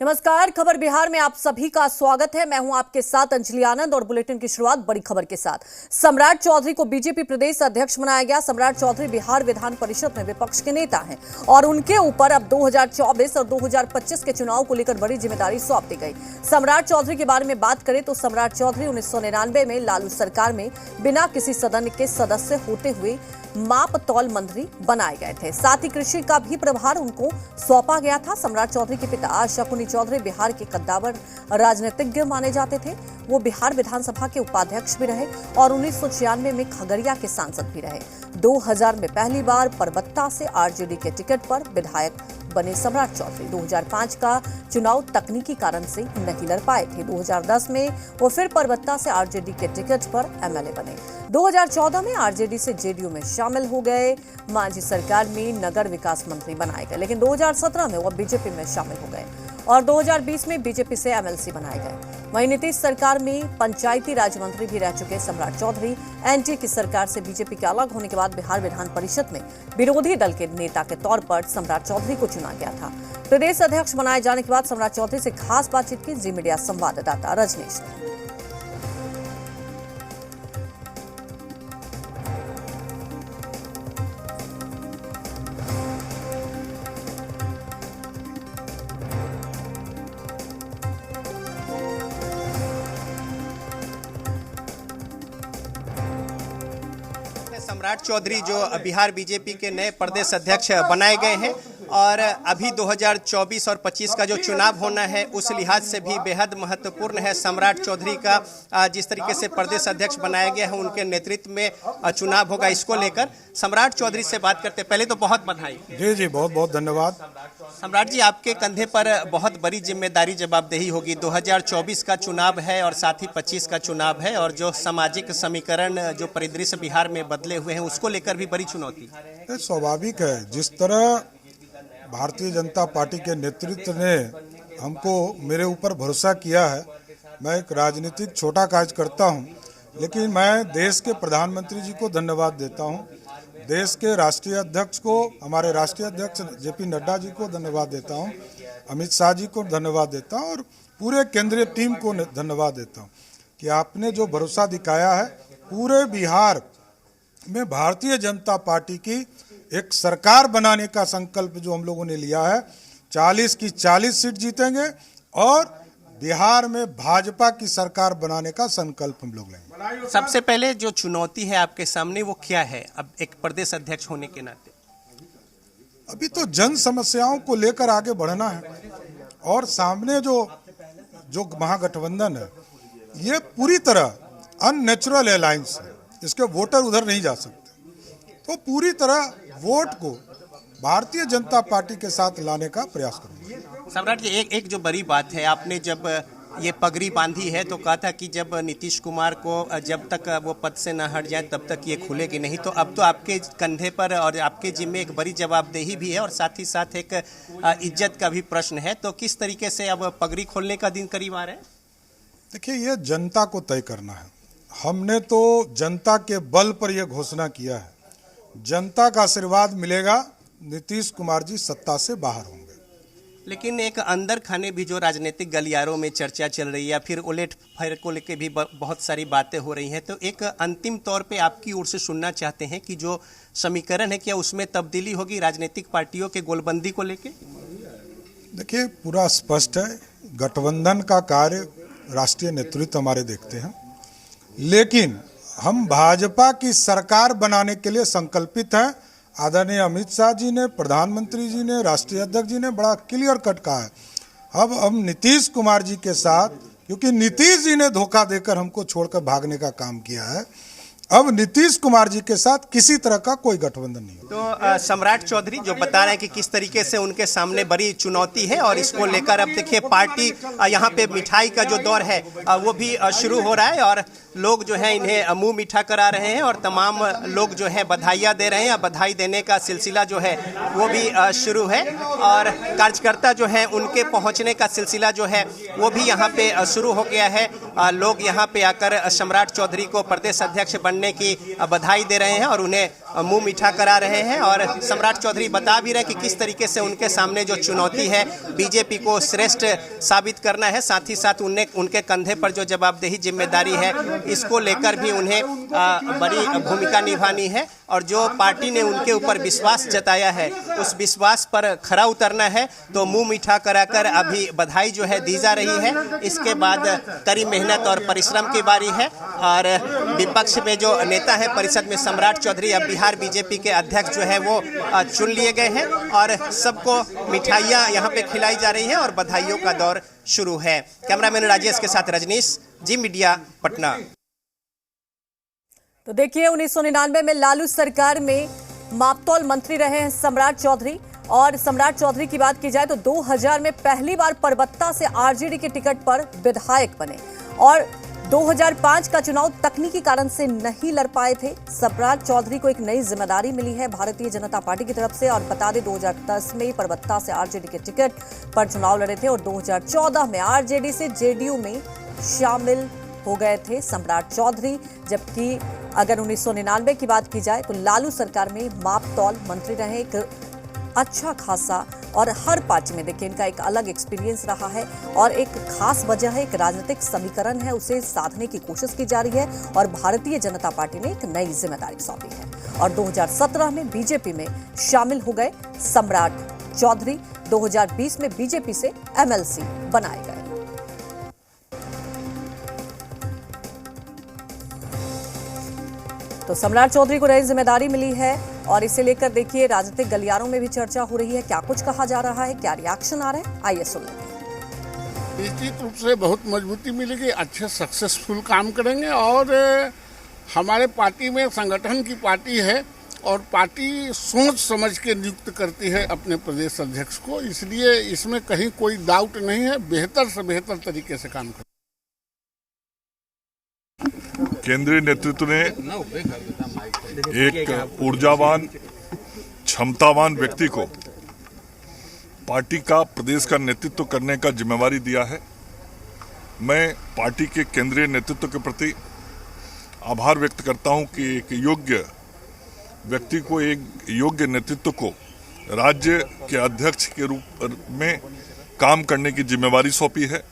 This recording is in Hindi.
नमस्कार, खबर बिहार में आप सभी का स्वागत है। मैं हूं आपके साथ अंजलि आनंद और बुलेटिन की शुरुआत बड़ी खबर के साथ। सम्राट चौधरी को बीजेपी प्रदेश अध्यक्ष बनाया गया। सम्राट चौधरी बिहार विधान परिषद में विपक्ष के नेता हैं और उनके ऊपर अब 2024 और 2025 के चुनाव को लेकर बड़ी जिम्मेदारी सौंप दी गई। सम्राट चौधरी के बारे में बात करें तो सम्राट चौधरी 1999 में लालू सरकार में बिना किसी सदन के सदस्य होते हुए माप तौल मंत्री बनाए गए थे। साथ ही कृषि का भी प्रभार उनको सौंपा गया था। सम्राट चौधरी के पिता शकुनी चौधरी बिहार के कद्दावर राजनीतिज्ञ माने जाते थे। वो बिहार विधानसभा के उपाध्यक्ष भी रहे और 1996 में खगड़िया के सांसद भी रहे। 2000 में पहली बार परबत्ता से आरजेडी के टिकट पर विधायक बने सम्राट चौधरी। 2005 का चुनाव तकनीकी कारण से नहीं लड़ पाए थे। 2010 में वो फिर परबत्ता से आरजेडी के टिकट पर एमएलए बने। 2014 में आरजेडी से जेडीयू में शामिल हो गए। मांझी सरकार में नगर विकास मंत्री बनाए गए, लेकिन 2017 में वो बीजेपी में शामिल हो गए और 2020 में बीजेपी से एमएलसी बनाए गए। वहीं नीतीश सरकार में पंचायती राज मंत्री भी रह चुके सम्राट चौधरी एनडीए की सरकार से बीजेपी के अलग होने के बाद बिहार विधान परिषद में विरोधी दल के नेता के तौर पर सम्राट चौधरी को चुना गया था। प्रदेश अध्यक्ष बनाए जाने के बाद सम्राट चौधरी से खास बातचीत की जी मीडिया संवाददाता रजनीश ने। सम्राट चौधरी जो बिहार बीजेपी के नए प्रदेश अध्यक्ष बनाए गए हैं और अभी 2024 और 25 का जो चुनाव होना है उस लिहाज से भी बेहद महत्वपूर्ण है। सम्राट चौधरी का जिस तरीके से प्रदेश अध्यक्ष बनाया गया है, उनके नेतृत्व में चुनाव होगा, इसको लेकर सम्राट चौधरी से बात करते पहले तो बहुत बधाई। जी बहुत बहुत धन्यवाद। सम्राट जी, आपके कंधे पर बहुत बड़ी जिम्मेदारी जवाबदेही होगी। 2024 का चुनाव है और साथ ही 25 का चुनाव है और जो सामाजिक समीकरण जो परिदृश्य बिहार में बदले हुए हैं उसको लेकर भी बड़ी चुनौती। स्वाभाविक है, जिस तरह भारतीय जनता पार्टी के नेतृत्व ने हमको मेरे ऊपर भरोसा किया है। मैं एक राजनीतिक छोटा कार्य करता हूं, लेकिन मैं देश के प्रधानमंत्री जी को धन्यवाद देता हूं, देश के राष्ट्रीय अध्यक्ष को, हमारे राष्ट्रीय अध्यक्ष जेपी नड्डा जी को धन्यवाद देता हूं, अमित शाह जी को धन्यवाद देता हूं और पूरे केंद्रीय टीम को धन्यवाद देता हूं कि आपने जो भरोसा दिखाया है। पूरे बिहार में भारतीय जनता पार्टी की एक सरकार बनाने का संकल्प जो हम लोगों ने लिया है, 40 की 40 सीट जीतेंगे और बिहार में भाजपा की सरकार बनाने का संकल्प हम लोग लेंगे। सबसे पहले जो चुनौती है आपके सामने वो क्या है, अब एक प्रदेश अध्यक्ष होने के नाते? अभी तो जन समस्याओं को लेकर आगे बढ़ना है और सामने जो महागठबंधन है ये पूरी तरह अननेचुरल अलायंस है, इसके वोटर उधर नहीं जा सकते, तो पूरी तरह वोट को भारतीय जनता पार्टी के साथ लाने का प्रयास करूंगा। सम्राट जी, एक जो बड़ी बात है, आपने जब ये पगड़ी बांधी है तो कहा था कि जब नीतीश कुमार को जब तक वो पद से न हट जाए तब तक ये खुलेगी नहीं, तो अब तो आपके कंधे पर और आपके जिम्मे एक बड़ी जवाबदेही भी है और साथ ही साथ एक इज्जत का भी प्रश्न है। तो किस तरीके से अब पगड़ी खोलने का दिन करीब आ रहा है? देखिए, ये जनता को तय करना है। हमने तो जनता के बल पर यह घोषणा किया है, जनता का आशीर्वाद मिलेगा, नीतीश कुमार जी सत्ता से बाहर होंगे। लेकिन एक अंदर खाने भी जो राजनीतिक गलियारों में चर्चा चल रही है या फिर उलट फेर को लेकर भी बहुत सारी बातें हो रही हैं, तो एक अंतिम तौर पे आपकी ओर से सुनना चाहते हैं कि जो समीकरण है क्या उसमें तब्दीली होगी राजनीतिक पार्टियों के गोलबंदी को लेके? देखिए, पूरा स्पष्ट है, गठबंधन का कार्य राष्ट्रीय नेतृत्व हमारे देखते हैं, लेकिन हम भाजपा की सरकार बनाने के लिए संकल्पित हैं। आदरणीय अमित शाह जी ने, प्रधानमंत्री जी ने, राष्ट्रीय अध्यक्ष जी ने बड़ा क्लियर कट कहा है। अब हम नीतीश कुमार जी के साथ, क्योंकि नीतीश जी ने धोखा देकर हमको छोड़कर भागने का काम किया है, अब नीतीश कुमार जी के साथ किसी तरह का कोई गठबंधन नहीं तो सम्राट चौधरी जो बता रहे हैं कि किस तरीके से उनके सामने बड़ी चुनौती है और इसको लेकर अब देखिए पार्टी यहाँ पे मिठाई का जो दौर है वो भी शुरू हो रहा है और लोग जो है इन्हें मुंह मीठा करा रहे हैं और तमाम लोग जो है बधाइयाँ दे रहे हैं। बधाई देने का सिलसिला जो है वो भी शुरू है और कार्यकर्ता जो है उनके पहुँचने का सिलसिला जो है वो भी यहाँ पे शुरू हो गया है। लोग यहाँ पे आकर सम्राट चौधरी को प्रदेश अध्यक्ष बनने चुनने की बधाई दे रहे हैं और उन्हें मुंह मीठा करा रहे हैं। और सम्राट चौधरी बता भी रहे कि किस तरीके से उनके सामने जो चुनौती है बीजेपी को श्रेष्ठ साबित करना है, साथ ही साथ उनके कंधे पर जो जवाबदेही जिम्मेदारी है इसको लेकर भी उन्हें बड़ी भूमिका निभानी है। और जो पार्टी ने उनके ऊपर विश्वास जताया है उस विश्वास पर खरा उतरना है। तो मुंह मीठा कराकर अभी बधाई जो है दी जा रही है। इसके बाद कड़ी मेहनत और परिश्रम की बारी है। और विपक्ष में जो नेता है परिषद में सम्राट चौधरी अब बिहार बीजेपी के अध्यक्ष जो है वो चुन लिए गए हैं और सबको मिठाइयाँ यहाँ पे खिलाई जा रही हैं और बधाइयों का दौर शुरू है। कैमरामैन राजेश के साथ रजनीश, जी मीडिया, पटना। तो देखिए 1999 में लालू सरकार में मापतौल मंत्री रहे हैं सम्राट चौधरी। और सम्राट चौधरी की बात की जाए तो 2000 में पहली बार परबत्ता से आरजेडी के टिकट पर विधायक बने और 2005 का चुनाव तकनीकी कारण से नहीं लड़ पाए थे। सम्राट चौधरी को एक नई जिम्मेदारी मिली है भारतीय जनता पार्टी की तरफ से। और बता दें 2010 में परबत्ता से आरजेडी के टिकट पर चुनाव लड़े थे और 2014 में आरजेडी से जेडीयू में शामिल हो गए थे सम्राट चौधरी। जबकि अगर 1999 की बात की जाए तो लालू सरकार में मापतौल मंत्री रहे। एक अच्छा खासा और हर पार्टी में देखिए इनका एक अलग एक्सपीरियंस रहा है और एक खास वजह है, एक राजनीतिक समीकरण है, उसे साधने की कोशिश की जा रही है। और भारतीय जनता पार्टी ने एक नई जिम्मेदारी सौंपी है और 2017 में बीजेपी में शामिल हो गए सम्राट चौधरी। 2020 में बीजेपी से एमएलसी बनाए गए। तो सम्राट चौधरी को नई जिम्मेदारी मिली है और इसे लेकर देखिए राजनीतिक गलियारों में भी चर्चा हो रही है। क्या कुछ कहा जा रहा है, क्या रिएक्शन आ रहे हैं, आइए सुन लेते हैं। निश्चित रूप से बहुत मजबूती मिलेगी, अच्छे सक्सेसफुल काम करेंगे। और हमारे पार्टी में संगठन की पार्टी है और पार्टी सोच समझ के नियुक्त करती है अपने प्रदेश अध्यक्ष को, इसलिए इसमें कहीं कोई डाउट नहीं है। बेहतर से बेहतर तरीके से काम करें। केंद्रीय नेतृत्व ने एक ऊर्जावान, क्षमतावान व्यक्ति को पार्टी का, प्रदेश का नेतृत्व करने का जिम्मेवारी दिया है। मैं पार्टी के केंद्रीय नेतृत्व के प्रति आभार व्यक्त करता हूं कि एक योग्य व्यक्ति को, एक योग्य नेतृत्व को राज्य के अध्यक्ष के रूप में काम करने की जिम्मेवारी सौंपी है।